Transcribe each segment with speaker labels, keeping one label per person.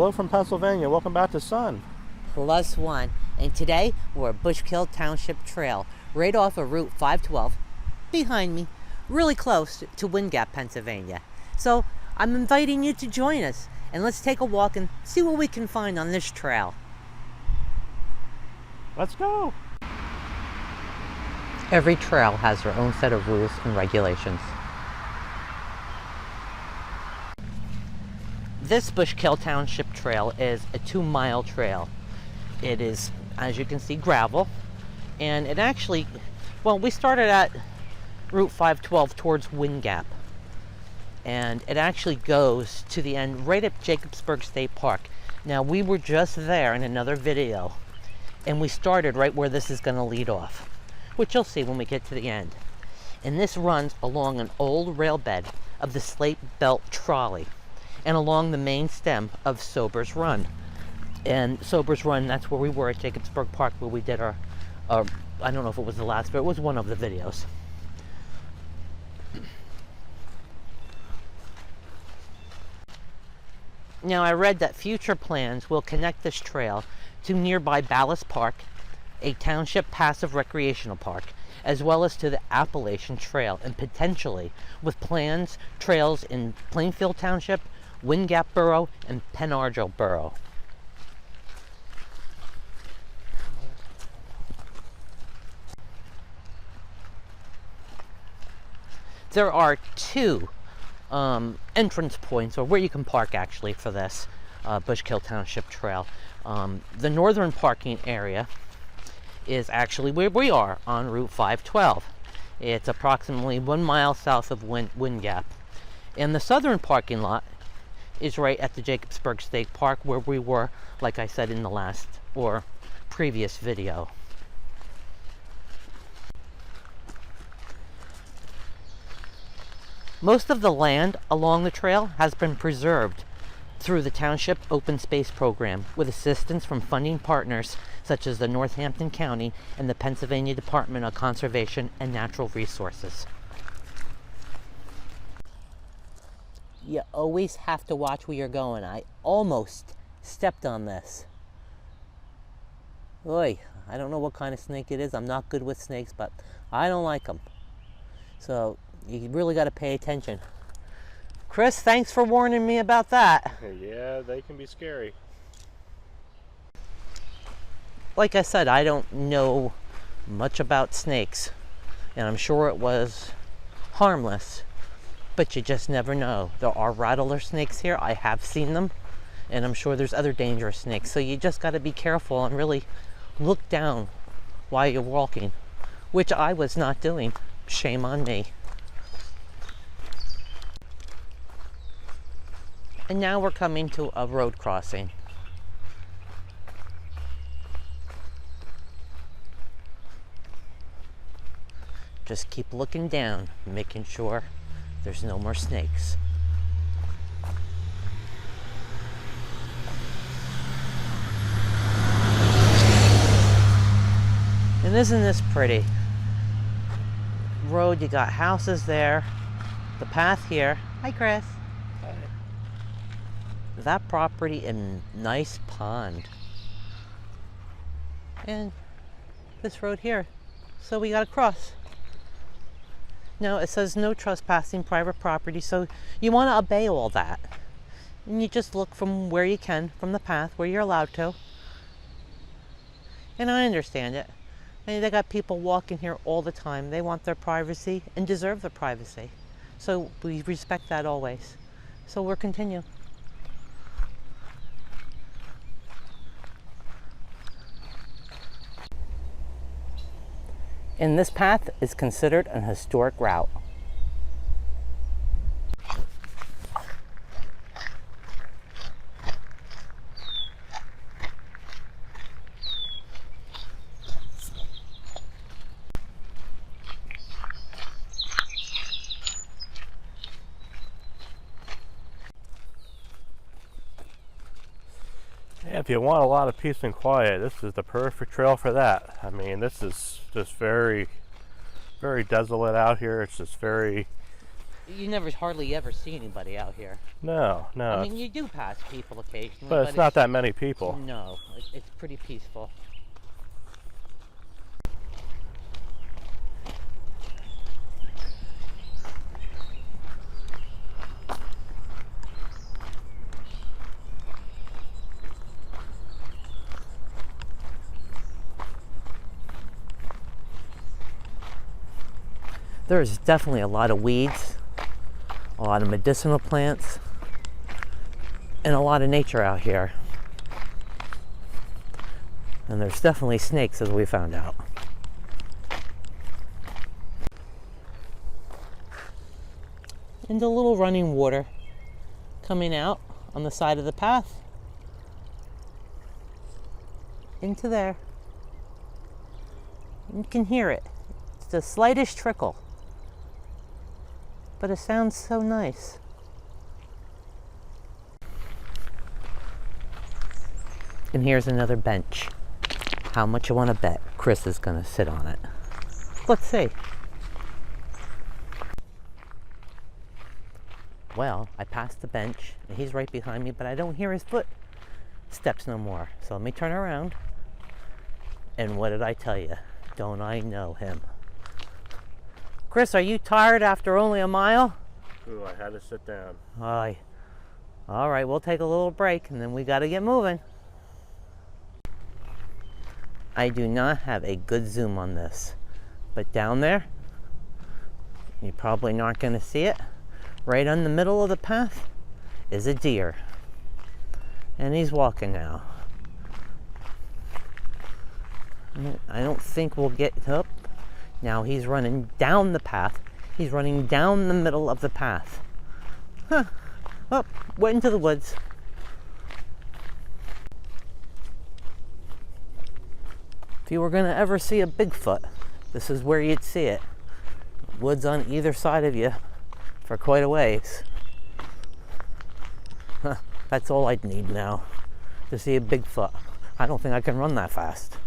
Speaker 1: Hello from Pennsylvania. Welcome back to Sun.
Speaker 2: +1. And today we're at Bushkill Township Trail, right off of Route 512, behind me, really close to Wind Gap, Pennsylvania. So I'm inviting you to join us, and let's take a walk and see what we can find on this trail.
Speaker 1: Let's go.
Speaker 2: Every trail has their own set of rules and regulations. This Bushkill Township Trail is a 2-mile trail. It is, as you can see, gravel, and it actually, well, we started at Route 512 towards Wind Gap, and it actually goes to the end right at Jacobsburg State Park. Now, we were just there in another video, and we started right where this is going to lead off, which you'll see when we get to the end. And this runs along an old rail bed of the Slate Belt Trolley and along the main stem of Sober's Run. And Sober's Run, that's where we were at Jacobsburg Park, where we did our I don't know if it was the last, but it was one of the videos. Now, I read that future plans will connect this trail to nearby Ballast Park, a township passive recreational park, as well as to the Appalachian Trail, and potentially with plans, trails in Plainfield Township, Wind Gap Borough, and Penargil Borough. There are two entrance points, or where you can park actually, for this Bushkill Township Trail. The northern parking area is actually where we are on Route 512. It's approximately 1 mile south of Wind Gap. And the southern parking lot is right at the Jacobsburg State Park, where we were, like I said in the last or previous video. Most of the land along the trail has been preserved through the Township Open Space Program, with assistance from funding partners such as the Northampton County and the Pennsylvania Department of Conservation and Natural Resources. You always have to watch where you're going. I almost stepped on this. Oy, I don't know what kind of snake it is. I'm not good with snakes, but I don't like them. So you really got to pay attention. Chris, thanks for warning me about that.
Speaker 1: Yeah, they can be scary.
Speaker 2: Like I said, I don't know much about snakes, and I'm sure it was harmless, but you just never know. There are rattler snakes here. I have seen them, and I'm sure there's other dangerous snakes. So you just got to be careful and really look down while you're walking, which I was not doing. Shame on me. And now we're coming to a road crossing. Just keep looking down, making sure there's no more snakes. And isn't this pretty? Road, you got houses there, the path here. Hi, Chris.
Speaker 1: Hi.
Speaker 2: That property, and nice pond. And this road here. So we got to cross. Now, it says no trespassing private property, so you want to obey all that. And you just look from where you can, from the path, where you're allowed to. And I understand it. I mean, they got people walking here all the time. They want their privacy and deserve their privacy. So we respect that always. So we'll continue. And this path is considered an historic route.
Speaker 1: Yeah, if you want a lot of peace and quiet, this is the perfect trail for that. I mean, this is just very, very desolate out here. It's just very
Speaker 2: you never hardly ever see anybody out here.
Speaker 1: No, no.
Speaker 2: I mean, you do pass people occasionally,
Speaker 1: but it's not that many people.
Speaker 2: No, it's pretty peaceful. There's definitely a lot of weeds, a lot of medicinal plants, and a lot of nature out here. And there's definitely snakes, as we found out. And a little running water coming out on the side of the path into there. You can hear it. It's the slightest trickle, but it sounds so nice. And here's another bench. How much you want to bet Chris is going to sit on it? Let's see. Well, I passed the bench, and he's right behind me, but I don't hear his footsteps no more. So let me turn around. And what did I tell you? Don't I know him? Chris, are you tired after only a mile?
Speaker 1: Ooh, I had to sit down.
Speaker 2: Aye. All right, we'll take a little break, and then we got to get moving. I do not have a good zoom on this, but down there, you're probably not going to see it. Right on the middle of the path is a deer, and he's walking now. I don't think we'll get up. Now he's running down the path. He's running down the middle of the path. Huh. Oh, went into the woods. If you were going to ever see a Bigfoot, this is where you'd see it. Woods on either side of you for quite a ways. Huh. That's all I'd need now to see a Bigfoot. I don't think I can run that fast.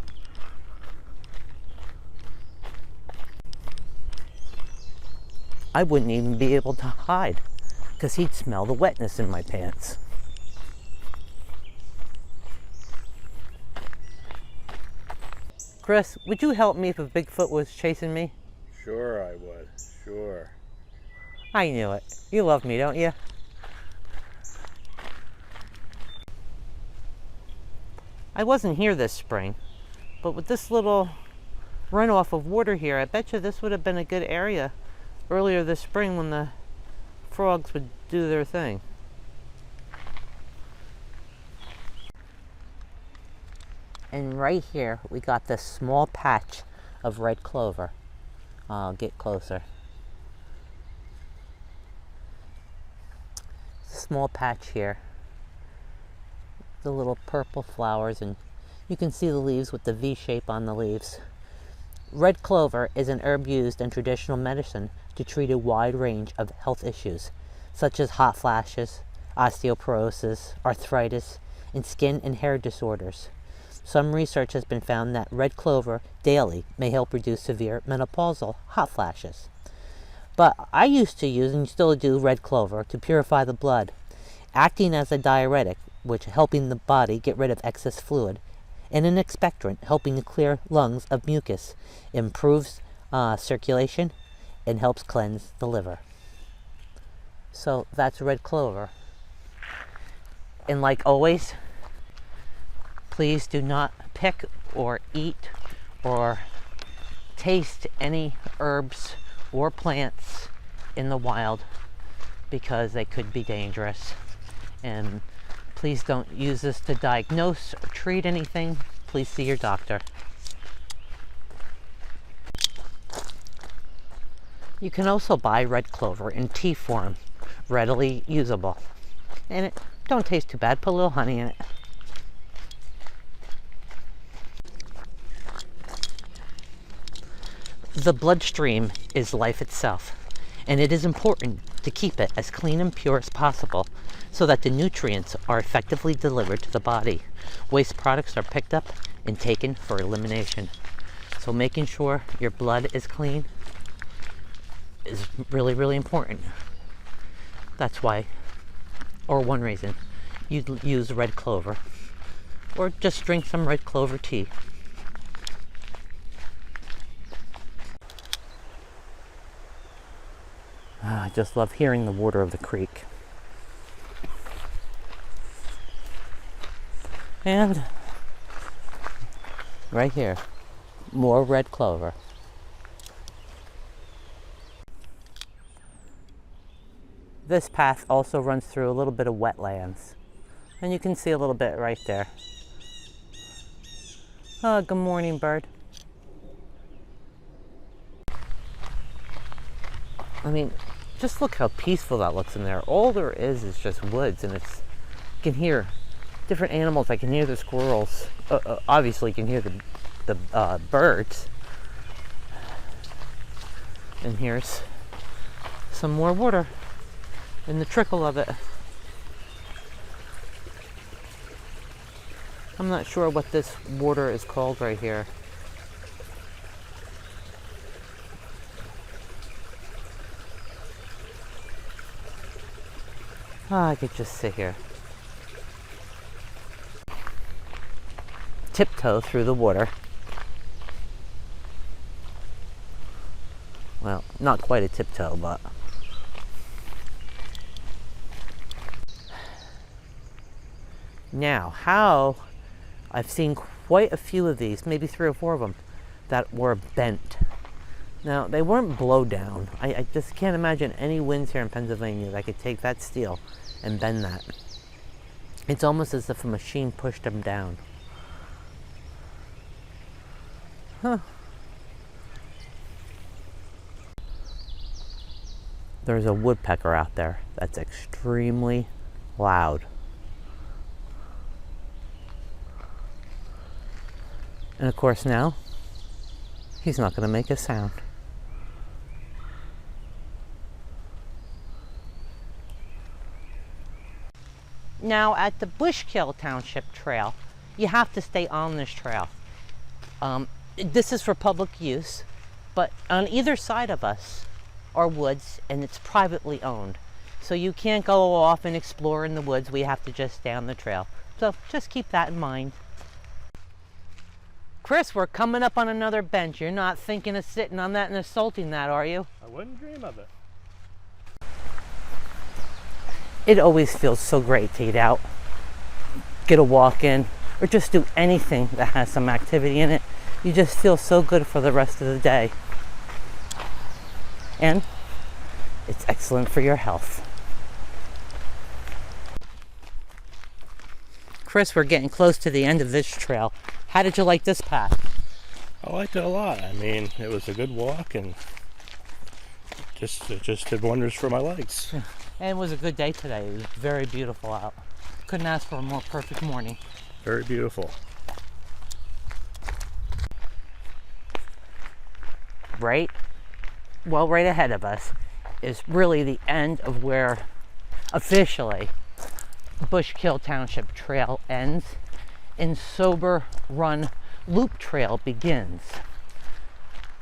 Speaker 2: I wouldn't even be able to hide because he'd smell the wetness in my pants. Chris, would you help me if a Bigfoot was chasing me?
Speaker 1: Sure I would, sure.
Speaker 2: I knew it. You love me, don't you? I wasn't here this spring, but with this little runoff of water here, I bet you this would have been a good area earlier this spring when the frogs would do their thing. And right here, we got this small patch of red clover. I'll get closer. Small patch here. The little purple flowers, and you can see the leaves with the V shape on the leaves. Red clover is an herb used in traditional medicine to treat a wide range of health issues, such as hot flashes, osteoporosis, arthritis, and skin and hair disorders. Some research has been found that red clover daily may help reduce severe menopausal hot flashes. But I used to use, and still do, red clover to purify the blood, acting as a diuretic, which helping the body get rid of excess fluid, and an expectorant, helping to clear lungs of mucus, improves circulation, and helps cleanse the liver. So that's red clover. And like always, please do not pick or eat or taste any herbs or plants in the wild because they could be dangerous. And please don't use this to diagnose or treat anything. Please see your doctor. You can also buy red clover in tea form, readily usable. And it don't taste too bad. Put a little honey in it. The bloodstream is life itself, and it is important to keep it as clean and pure as possible so that the nutrients are effectively delivered to the body. Waste products are picked up and taken for elimination. So making sure your blood is clean is really, really important. That's why, or one reason, you'd use red clover. Or just drink some red clover tea. I just love hearing the water of the creek. And right here, more red clover. This path also runs through a little bit of wetlands. And you can see a little bit right there. Oh, good morning, bird. I mean, just look how peaceful that looks in there. All there is just woods, and it's, you can hear different animals. I can hear the squirrels. Obviously, you can hear the birds. And here's some more water and the trickle of it. I'm not sure what this water is called right here. I could just sit here. Tiptoe through the water. Well, not quite a tiptoe, but now, how I've seen quite a few of these, maybe 3 or 4 of them, that were bent. Now, they weren't blow down. I just can't imagine any winds here in Pennsylvania that could take that steel and bend that. It's almost as if a machine pushed them down. Huh. There's a woodpecker out there that's extremely loud. And of course now, he's not going to make a sound. Now at the Bushkill Township Trail, you have to stay on this trail. This is for public use, but on either side of us are woods, and it's privately owned. So you can't go off and explore in the woods. We have to just stay on the trail. So just keep that in mind. Chris, we're coming up on another bench. You're not thinking of sitting on that and assaulting that, are you?
Speaker 1: I wouldn't dream of it.
Speaker 2: It always feels so great to eat out, get a walk in, or just do anything that has some activity in it. You just feel so good for the rest of the day. And it's excellent for your health. Chris, we're getting close to the end of this trail. How did you like this path?
Speaker 1: I liked it a lot. I mean, it was a good walk, and it just did wonders for my legs.
Speaker 2: And it was a good day today. It was very beautiful out. Couldn't ask for a more perfect morning.
Speaker 1: Very beautiful.
Speaker 2: Right ahead of us is really the end of where officially Bushkill Township Trail ends and Sober Run Loop Trail begins.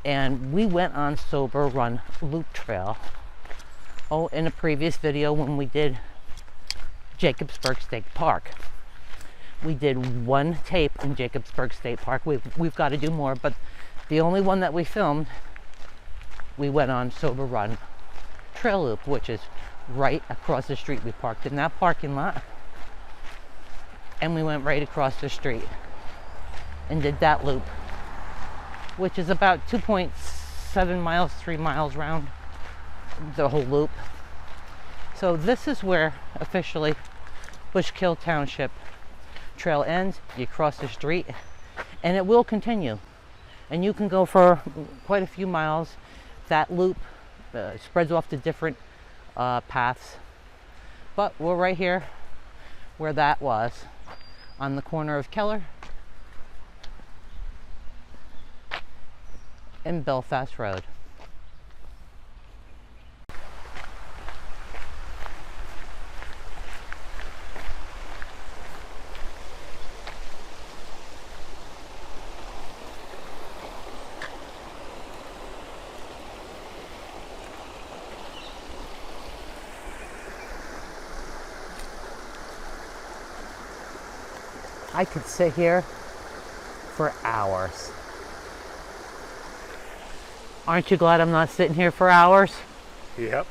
Speaker 2: And we went on Sober Run Loop Trail in a previous video when we did Jacobsburg State Park. We did one tape in Jacobsburg State Park. We've got to do more, but the only one that we filmed, we went on Sober Run Trail Loop, which is right across the street. We parked in that parking lot, and we went right across the street and did that loop, which is about 2.7 miles, 3 miles round, the whole loop. So this is where officially Bushkill Township Trail ends. You cross the street, and it will continue. And you can go for quite a few miles. That loop spreads off to different paths. But we're right here where that was, on the corner of Keller and Belfast Road. I could sit here for hours. Aren't you glad I'm not sitting here for hours?
Speaker 1: Yep.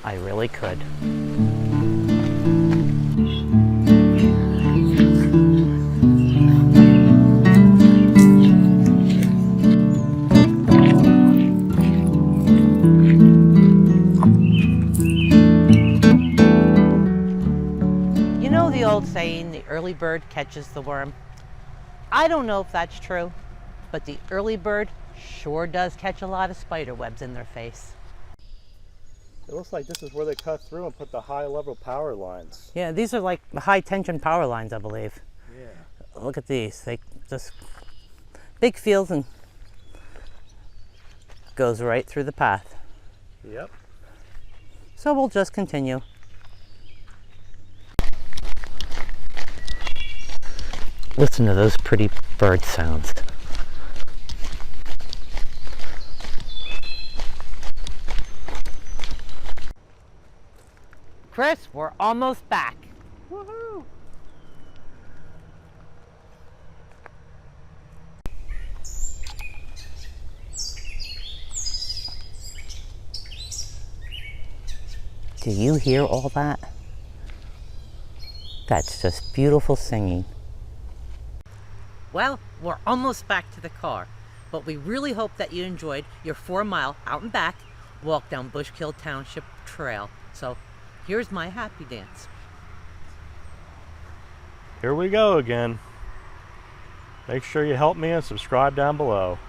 Speaker 2: I really could. You know the old saying, the early bird catches the worm? I don't know if that's true, but the early bird sure does catch a lot of spider webs in their face.
Speaker 1: It looks like this is where they cut through and put the high level power lines.
Speaker 2: Yeah, these are like high tension power lines, I believe.
Speaker 1: Yeah.
Speaker 2: Look at these. They just big fields and goes right through the path.
Speaker 1: Yep.
Speaker 2: So we'll just continue. Listen to those pretty bird sounds. Chris, we're almost back.
Speaker 1: Woohoo!
Speaker 2: Do you hear all that? That's just beautiful singing. Well, we're almost back to the car, but we really hope that you enjoyed your 4-mile out and back walk down Bushkill Township Trail. So here's my happy dance.
Speaker 1: Here we go again. Make sure you help me and subscribe down below.